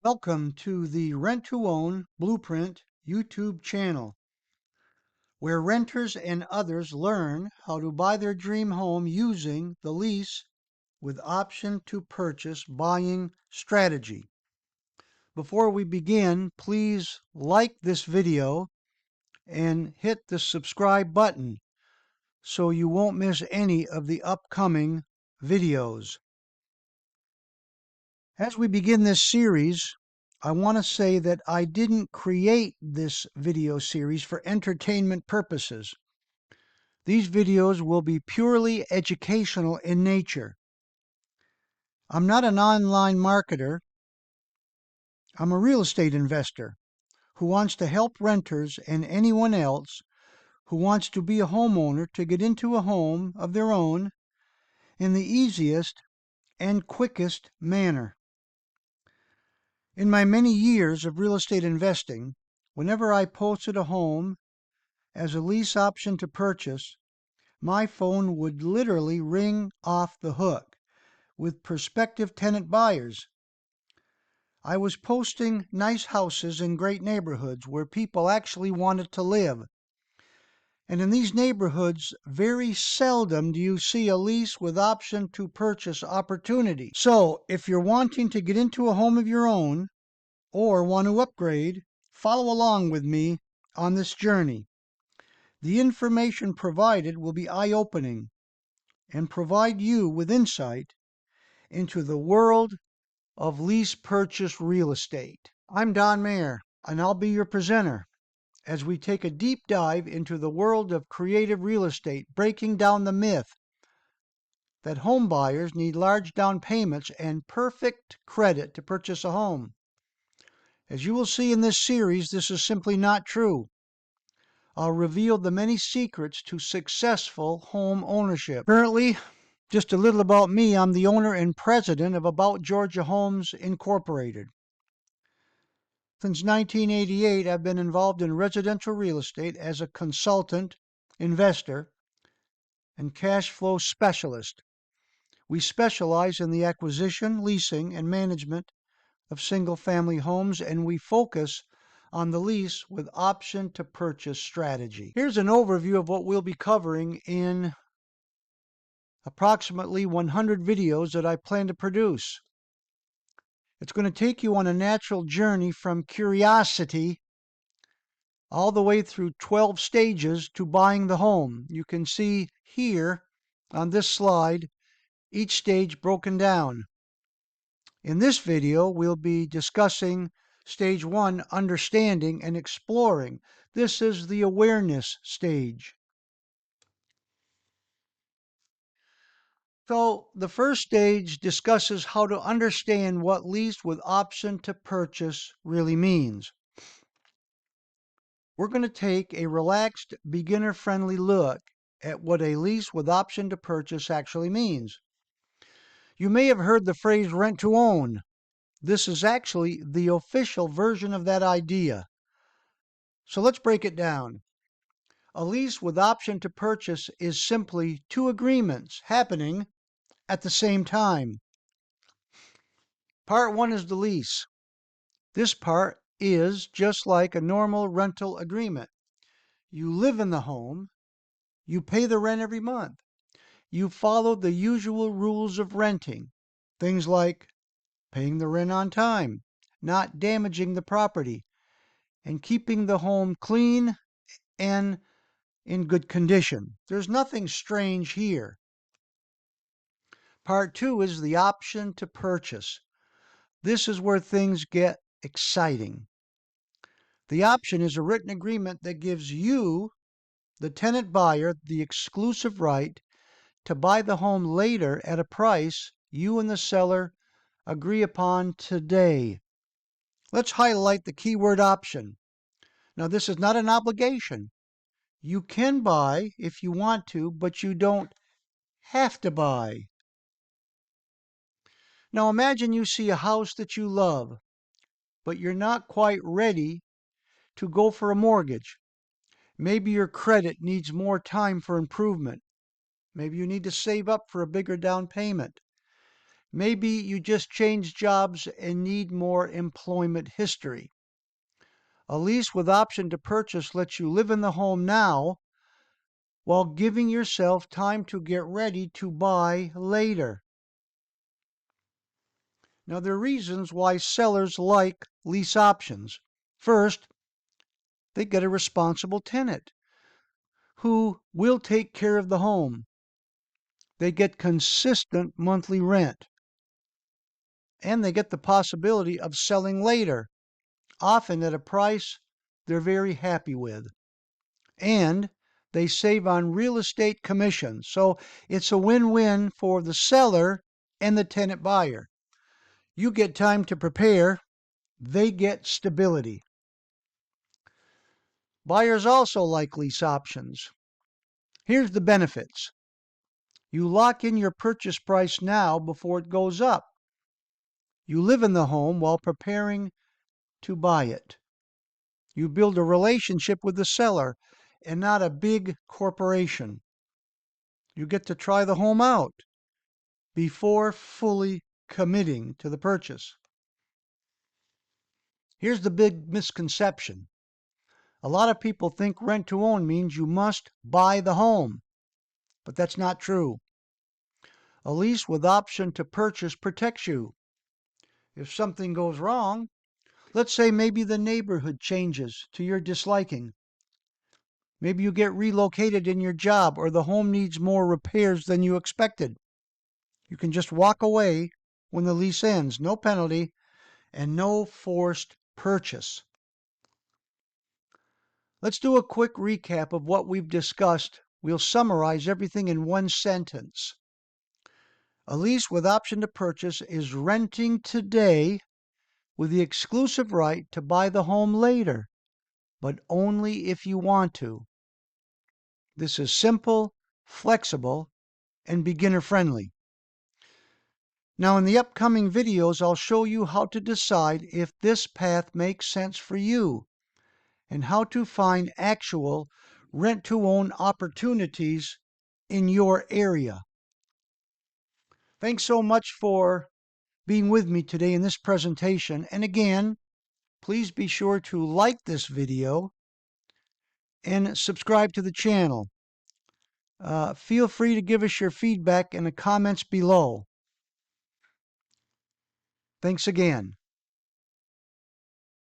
Welcome to the Rent to Own Blueprint YouTube channel, where renters and others learn how to buy their dream home using the lease with option to purchase buying strategy. Before we begin, please like this video and hit the subscribe button so you won't miss any of the upcoming videos. As we begin this series, I want to say that I didn't create this video series for entertainment purposes. These videos will be purely educational in nature. I'm not an online marketer. I'm a real estate investor who wants to help renters and anyone else who wants to be a homeowner to get into a home of their own in the easiest and quickest manner. In my many years of real estate investing, whenever I posted a home as a lease option to purchase, my phone would literally ring off the hook with prospective tenant buyers. I was posting nice houses in great neighborhoods where people actually wanted to live. And in these neighborhoods, very seldom do you see a lease with option to purchase opportunity. So, if you're wanting to get into a home of your own, or want to upgrade, follow along with me on this journey. The information provided will be eye-opening and provide you with insight into the world of lease purchase real estate. I'm Don Mayer, and I'll be your presenter as we take a deep dive into the world of creative real estate, breaking down the myth that home buyers need large down payments and perfect credit to purchase a home. As you will see in this series, this is simply not true. I'll reveal the many secrets to successful home ownership. Currently, just a little about me, I'm the owner and president of About Georgia Homes Incorporated. Since 1988, I've been involved in residential real estate as a consultant, investor, and cash flow specialist. We specialize in the acquisition, leasing, and management of single-family homes, and we focus on the lease with option to purchase strategy. Here's an overview of what we'll be covering in approximately 100 videos that I plan to produce. It's going to take you on a natural journey from curiosity all the way through 12 stages to buying the home. You can see here on this slide each stage broken down. In this video, we'll be discussing Stage 1, understanding and exploring. This is the awareness stage. So the first stage discusses how to understand what lease with option to purchase really means. We're going to take a relaxed, beginner-friendly look at what a lease with option to purchase actually means. You may have heard the phrase rent to own. This is actually the official version of that idea. So let's break it down. A lease with option to purchase is simply two agreements happening at the same time. Part 1 is the lease. This part is just like a normal rental agreement. You live in the home, you pay the rent every month. You follow the usual rules of renting, things like paying the rent on time, not damaging the property, and keeping the home clean and in good condition. There's nothing strange here. Part 2 is the option to purchase. This is where things get exciting. The option is a written agreement that gives you, the tenant buyer, the exclusive right to buy the home later at a price you and the seller agree upon today. Let's highlight the keyword option. Now, this is not an obligation. You can buy if you want to, but you don't have to buy. Now, imagine you see a house that you love, but you're not quite ready to go for a mortgage. Maybe your credit needs more time for improvement. Maybe you need to save up for a bigger down payment. Maybe you just changed jobs and need more employment history. A lease with option to purchase lets you live in the home now while giving yourself time to get ready to buy later. Now, there are reasons why sellers like lease options. First, they get a responsible tenant who will take care of the home. They get consistent monthly rent. And they get the possibility of selling later, often at a price they're very happy with. And they save on real estate commissions. So it's a win-win for the seller and the tenant buyer. You get time to prepare, they get stability. Buyers also like lease options. Here's the benefits. You lock in your purchase price now before it goes up. You live in the home while preparing to buy it. You build a relationship with the seller and not a big corporation. You get to try the home out before fully committing to the purchase. Here's the big misconception. A lot of people think rent to own means you must buy the home, but that's not true. A lease with option to purchase protects you. If something goes wrong, let's say maybe the neighborhood changes to your disliking. Maybe you get relocated in your job or the home needs more repairs than you expected. You can just walk away when the lease ends, no penalty and no forced purchase. Let's do a quick recap of what we've discussed. We'll summarize everything in one sentence. A lease with option to purchase is renting today with the exclusive right to buy the home later, but only if you want to. This is simple, flexible, and beginner-friendly. Now, in the upcoming videos, I'll show you how to decide if this path makes sense for you and how to find actual rent-to-own opportunities in your area. Thanks so much for being with me today in this presentation. And again, please be sure to like this video and subscribe to the channel. Feel free to give us your feedback in the comments below. Thanks again.